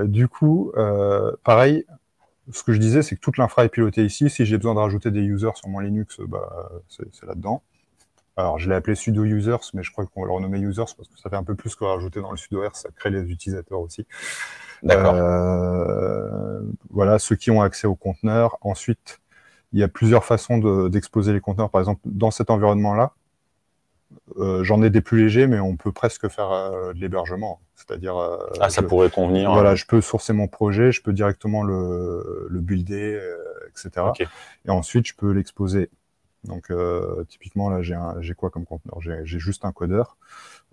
Du coup, pareil, ce que je disais, c'est que toute l'infra est pilotée ici. Si j'ai besoin de rajouter des users sur mon Linux, bah, c'est là-dedans. Alors, je l'ai appelé sudo users, mais je crois qu'on va le renommer users parce que ça fait un peu plus que rajouter dans le sudo R, ça crée les utilisateurs aussi. D'accord. Voilà, ceux qui ont accès aux conteneurs. Ensuite, il y a plusieurs façons d'exposer les conteneurs. Par exemple, dans cet environnement-là, j'en ai des plus légers, mais on peut presque faire de l'hébergement. C'est-à-dire... ça pourrait convenir. Voilà, je peux sourcer mon projet, je peux directement le builder, etc. Okay. Et ensuite, je peux l'exposer. Donc, typiquement, là, j'ai quoi comme conteneur? J'ai juste un codeur.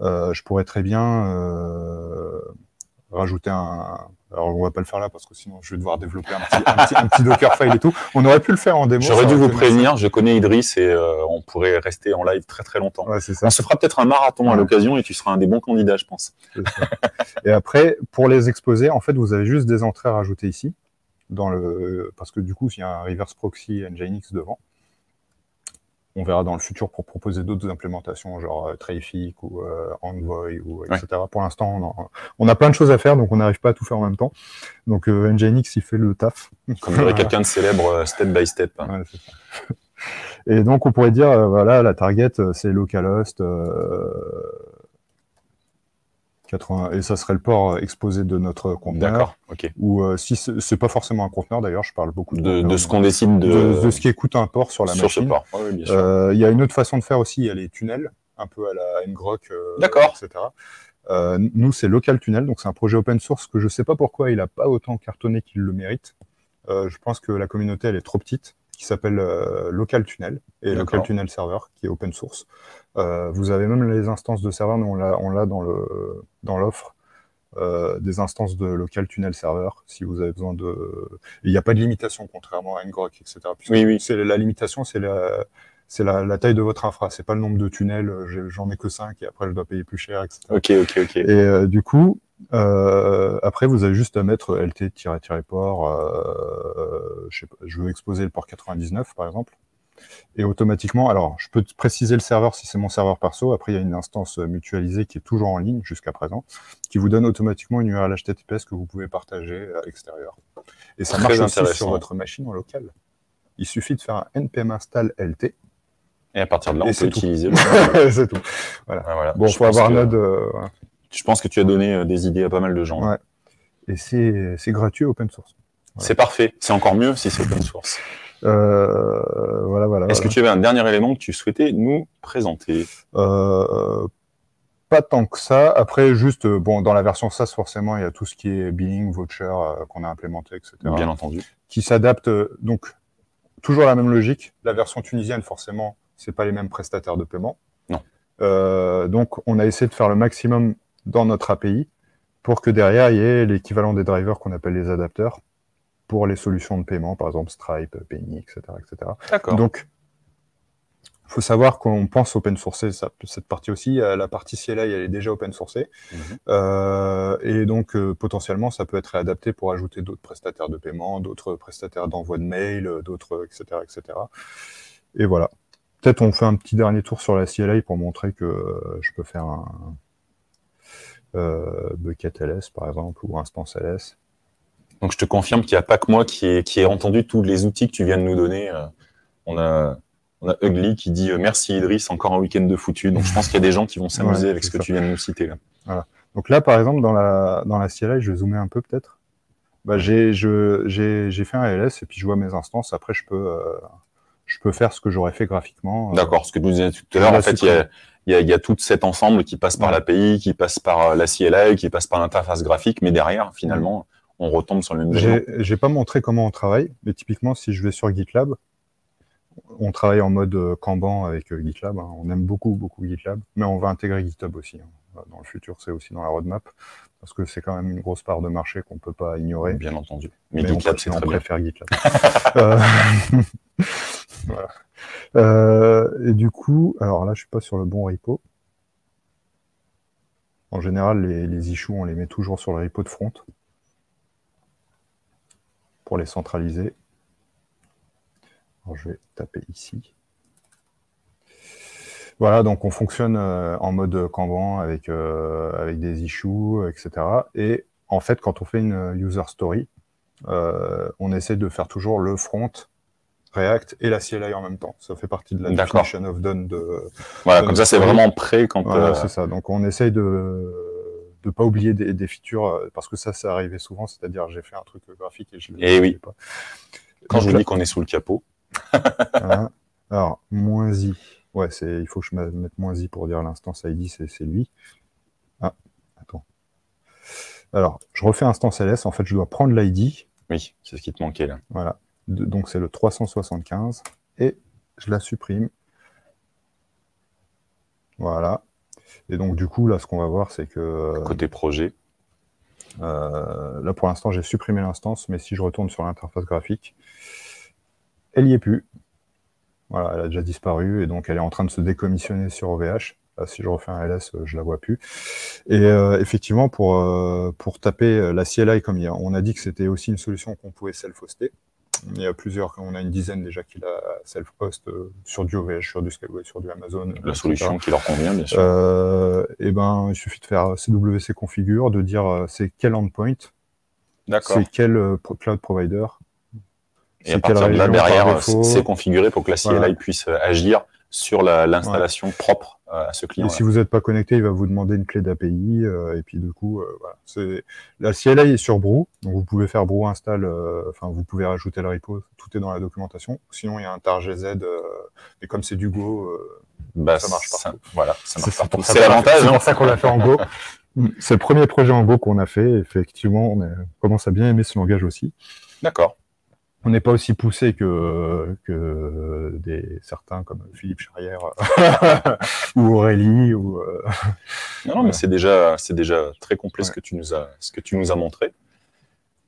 Je pourrais très bien rajouter un... Alors, on va pas le faire là, parce que sinon, je vais devoir développer un petit Dockerfile et tout. On aurait pu le faire en démo. J'aurais dû vous prévenir, je connais Idriss et on pourrait rester en live très très longtemps. Ouais, c'est ça. On se fera peut-être un marathon à l'occasion et tu seras un des bons candidats, je pense. Et après, pour les exposer, en fait, vous avez juste des entrées à rajouter ici, parce que du coup, il y a un reverse proxy Nginx devant. On verra dans le futur pour proposer d'autres implémentations, genre Traefik ou Envoy, ou etc. Ouais. Pour l'instant, on a plein de choses à faire, donc on n'arrive pas à tout faire en même temps. Donc Nginx, il fait le taf. Comme dirait quelqu'un de célèbre, step by step. Ouais, c'est ça. Et donc, on pourrait dire, voilà, la target, c'est localhost 80, et ça serait le port exposé de notre conteneur. D'accord, ok. Ou si c'est pas forcément un conteneur, d'ailleurs, je parle beaucoup de ce qu'on décide de ce qui écoute un port sur la machine. Sur ce port, oui, bien sûr. Il y a une autre façon de faire aussi, il y a les tunnels, un peu à la ngrok, etc. Nous, c'est Local Tunnel, donc c'est un projet open source que je sais pas pourquoi il n'a pas autant cartonné qu'il le mérite. Je pense que la communauté, elle est trop petite, qui s'appelle Local Tunnel, et Local Tunnel Server, qui est open source. Vous avez même les instances de serveur, nous on l'a dans l'offre, des instances de Local Tunnel Server, si vous avez besoin de... Il n'y a pas de limitation, contrairement à ngrok, etc. Oui. La limitation, c'est la taille de votre infra, c'est pas le nombre de tunnels, j'en ai que 5 et après je dois payer plus cher, etc. Ok. Et du coup, après vous avez juste à mettre lt-port, je veux exposer le port 99 par exemple, et automatiquement, alors je peux préciser le serveur si c'est mon serveur perso, après il y a une instance mutualisée qui est toujours en ligne jusqu'à présent, qui vous donne automatiquement une URL HTTPS que vous pouvez partager à l'extérieur. Et ça marche aussi sur votre machine en local. il suffit de faire un npm install lt. Et à partir de là, on peut utiliser. C'est tout. Voilà. Ah, voilà. Bon, il faut avoir Node. Voilà. Je pense que tu as donné des idées à pas mal de gens. Ouais. Et c'est gratuit, open source. Voilà. C'est parfait. C'est encore mieux si c'est open source. Voilà. Est-ce que tu avais un dernier élément que tu souhaitais nous présenter? Pas tant que ça. Après, juste, bon, dans la version SaaS, forcément, il y a tout ce qui est billing, voucher qu'on a implémenté, etc. Bien entendu. Qui s'adapte, donc, toujours la même logique. La version tunisienne, forcément, c'est pas les mêmes prestataires de paiement. Non. Donc, on a essayé de faire le maximum dans notre API pour que derrière, il y ait l'équivalent des drivers qu'on appelle les adapteurs pour les solutions de paiement, par exemple Stripe, Payme, etc., etc. D'accord. Donc, il faut savoir qu'on pense open sourcer cette partie aussi. La partie CLI, elle est déjà open sourcée. Et donc, potentiellement, ça peut être réadapté pour ajouter d'autres prestataires de paiement, d'autres prestataires d'envoi de mail, d'autres, etc., etc. Et voilà. Peut-être on fait un petit dernier tour sur la CLI pour montrer que je peux faire un bucket ls, par exemple, ou instance ls. Donc, je te confirme qu'il n'y a pas que moi qui ai entendu tous les outils que tu viens de nous donner. On a Ugly qui dit merci Idriss, encore un week-end de foutu. Donc je pense qu'il y a des gens qui vont s'amuser avec ce que tu viens de nous citer là. Voilà. Donc là, par exemple, dans la CLI, je vais zoomer un peu peut-être. Bah, j'ai fait un ls et puis je vois mes instances. Après, je peux faire ce que j'aurais fait graphiquement. D'accord. Ce que tu disais tout à l'heure, en fait, il y a tout cet ensemble qui passe par l'API, qui passe par la CLI, qui passe par l'interface graphique, mais derrière, finalement, on retombe sur le même élément. J'ai pas montré comment on travaille, mais typiquement, si je vais sur GitLab, on travaille en mode Kanban avec GitLab. Hein. On aime beaucoup GitLab, mais on va intégrer GitHub aussi. Hein. Dans le futur, c'est aussi dans la roadmap, parce que c'est quand même une grosse part de marché qu'on peut pas ignorer. Bien entendu. Mais GitLab, c'est très bien. On préfère GitLab. Voilà. Et du coup, alors là, je suis pas sur le bon repo. En général, les issues, on les met toujours sur le repo de front pour les centraliser. Alors, je vais taper ici. Voilà, donc on fonctionne en mode Kanban avec des issues, etc. Et en fait, quand on fait une user story, on essaie de faire toujours le front, React et la CLI en même temps. Ça fait partie de la definition of done de... Voilà, comme ça, c'est vraiment prêt quand... Voilà, c'est ça. Donc on essaye de ne pas oublier des features, parce que ça arrivait souvent, c'est-à-dire j'ai fait un truc graphique et je ne le pas. Quand je dis qu'on est sous le capot. Voilà. Alors, -i. Ouais, il faut que je mette -i pour dire l'instance ID, c'est lui. Ah, attends. Alors, je refais instance ls. En fait, je dois prendre l'ID. Oui, c'est ce qui te manquait là. Voilà. Donc, c'est le 375. Et je la supprime. Voilà. Et donc, du coup, là, ce qu'on va voir, c'est que... Côté projet. Là, pour l'instant, j'ai supprimé l'instance, mais si je retourne sur l'interface graphique, elle n'y est plus. Voilà, elle a déjà disparu, et donc elle est en train de se décommissionner sur OVH. Là, si je refais un ls, je la vois plus. Et effectivement, pour taper la CLI, comme on a dit que c'était aussi une solution qu'on pouvait self-hoster, il y a plusieurs, on a une dizaine déjà qui la self-host sur du OVH, sur du Skyway, sur du Amazon. La solution qui leur convient, bien sûr. Et ben, il suffit de faire CWC configure, de dire c'est quel endpoint, c'est quel cloud provider. Et à partir de là, derrière, c'est configuré pour que la CLI puisse agir sur l'installation propre à ce client. Et si vous n'êtes pas connecté, il va vous demander une clé d'API. Et puis du coup, voilà. La CLI est sur Brew, donc vous pouvez faire Brew install, vous pouvez rajouter le repo, tout est dans la documentation. Sinon, il y a un tar GZ, et comme c'est du Go, ça marche partout. Voilà, ça marche partout. C'est l'avantage. C'est pour ça qu'on l'a fait en Go. C'est le premier projet en Go qu'on a fait. Effectivement, on commence à bien aimer ce langage aussi. D'accord. On n'est pas aussi poussé que certains comme Philippe Charrière ou Aurélie ou. Non, mais c'est déjà très complet ce que tu nous as montré.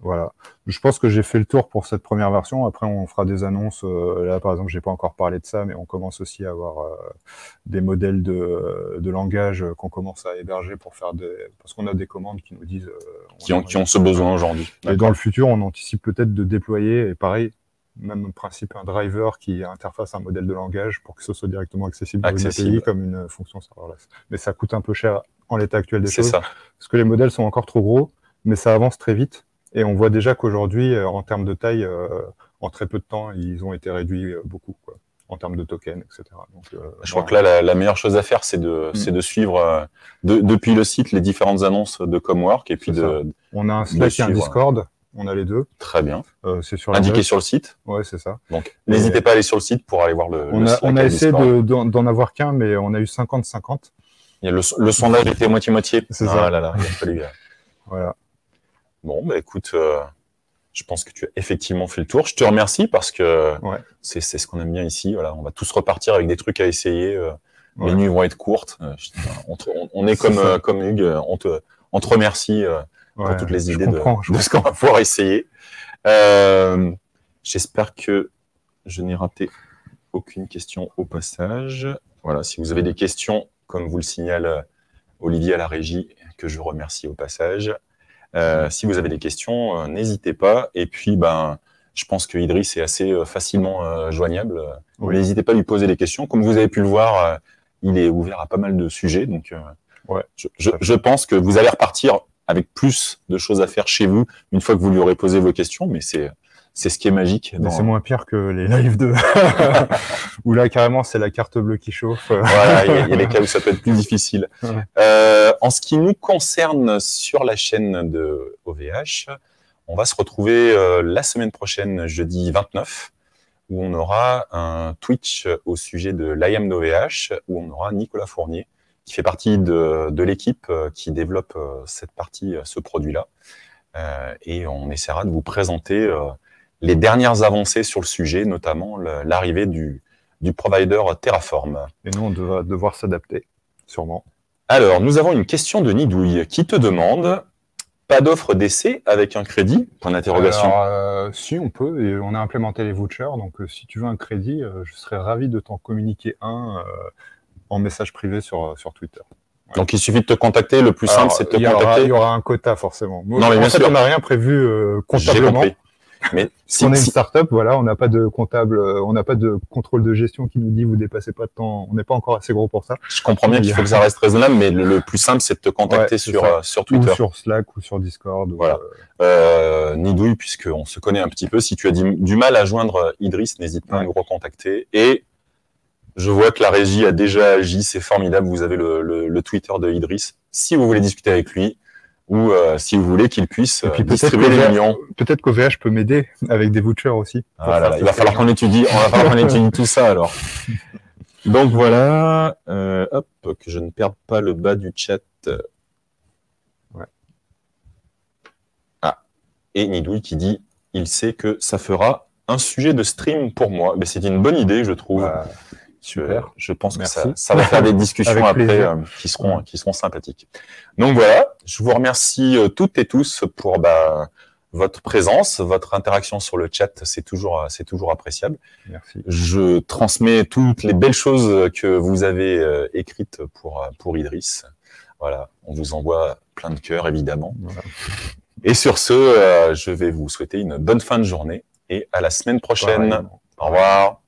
Voilà. Je pense que j'ai fait le tour pour cette première version. Après, on fera des annonces. Là, par exemple, j'ai pas encore parlé de ça, mais on commence aussi à avoir des modèles de langage qu'on commence à héberger pour faire parce qu'on a des commandes qui nous disent qui ont ce besoin aujourd'hui. Et dans le futur, on anticipe peut-être de déployer, et pareil, même principe, un driver qui interface un modèle de langage pour que ce soit directement accessible dans une API comme une fonction serverless. Mais ça coûte un peu cher en l'état actuel des choses. C'est ça. Parce que les modèles sont encore trop gros, mais ça avance très vite. Et on voit déjà qu'aujourd'hui, en termes de taille, en très peu de temps, ils ont été réduits beaucoup, quoi, en termes de tokens, etc. Donc, je crois que là, la meilleure chose à faire, c'est de suivre depuis le site les différentes annonces de Comwork et puis on a un Slack et un Discord. On a les deux. Très bien. C'est sur indiqué sur le site. Ouais, c'est ça. Donc, n'hésitez pas à aller sur le site pour aller voir le Slack. On a essayé d'en avoir qu'un, mais on a eu 50-50. Le sondage était moitié-moitié. C'est ça. Là, il a fallu. Voilà. Bon, bah écoute, je pense que tu as effectivement fait le tour. Je te remercie parce que c'est ce qu'on aime bien ici. Voilà, on va tous repartir avec des trucs à essayer. Les nuits vont être courtes. On est comme Hugues. On te remercie. Pour toutes les idées de ce qu'on va pouvoir essayer. J'espère que je n'ai raté aucune question au passage. Voilà, si vous avez des questions, comme vous le signale Olivier à la régie, que je remercie au passage. Si vous avez des questions, n'hésitez pas. Et puis, je pense que Idriss est assez facilement joignable. N'hésitez pas à lui poser des questions. Comme vous avez pu le voir, il est ouvert à pas mal de sujets. Donc, je pense que vous allez repartir avec plus de choses à faire chez vous une fois que vous lui aurez posé vos questions, mais c'est ce qui est magique. C'est moins pire que les lives de où là carrément c'est la carte bleue qui chauffe. Voilà, il y a des cas où ça peut être plus difficile. En ce qui nous concerne sur la chaîne de OVH, on va se retrouver la semaine prochaine, jeudi 29, où on aura un Twitch au sujet de l'IAM d'OVH, où on aura Nicolas Fournier, qui fait partie de l'équipe qui développe cette partie, ce produit-là. Et on essaiera de vous présenter les dernières avancées sur le sujet, notamment l'arrivée du provider Terraform. Et nous, on va devoir s'adapter, sûrement. Alors, nous avons une question de Nidouille qui te demande « Pas d'offre d'essai avec un crédit ?» Point d'interrogation. Alors, si, on peut. Et on a implémenté les vouchers. Donc, si tu veux un crédit, je serais ravi de t'en communiquer un en message privé sur Twitter. Ouais. Donc, il suffit de te contacter. Le plus simple, c'est de te contacter. Il y aura un quota, forcément. Non, mais bien sûr. On n'a rien prévu comptablement. Mais si on est une start-up, voilà, on n'a pas de comptable, on n'a pas de contrôle de gestion qui nous dit vous dépassez pas de temps. On n'est pas encore assez gros pour ça. Je comprends bien qu'il faut que ça reste raisonnable, mais le plus simple, c'est de te contacter sur Twitter. Ou sur Slack ou sur Discord. Voilà. Nidouille, puisqu'on se connaît un petit peu, si tu as du mal à joindre Idriss, n'hésite pas à nous recontacter. Et je vois que la régie a déjà agi, c'est formidable. Vous avez le Twitter de Idriss. Si vous voulez discuter avec lui, ou si vous voulez qu'il puisse distribuer les millions. Peut-être qu'OVH peut m'aider avec des vouchers aussi. Il va falloir qu'on étudie, tout ça alors. Donc voilà, hop, que je ne perde pas le bas du chat. Ah, et Nidouille qui dit, il sait que ça fera un sujet de stream pour moi. Mais c'est une bonne idée, je trouve. Je pense que ça va faire des discussions après qui seront sympathiques. Donc voilà, je vous remercie toutes et tous pour votre présence, votre interaction sur le chat, c'est toujours appréciable. Merci. Je transmets toutes les belles choses que vous avez écrites pour Idriss. Voilà, on vous envoie plein de cœurs évidemment. Voilà. Et sur ce, je vais vous souhaiter une bonne fin de journée et à la semaine prochaine. Au revoir.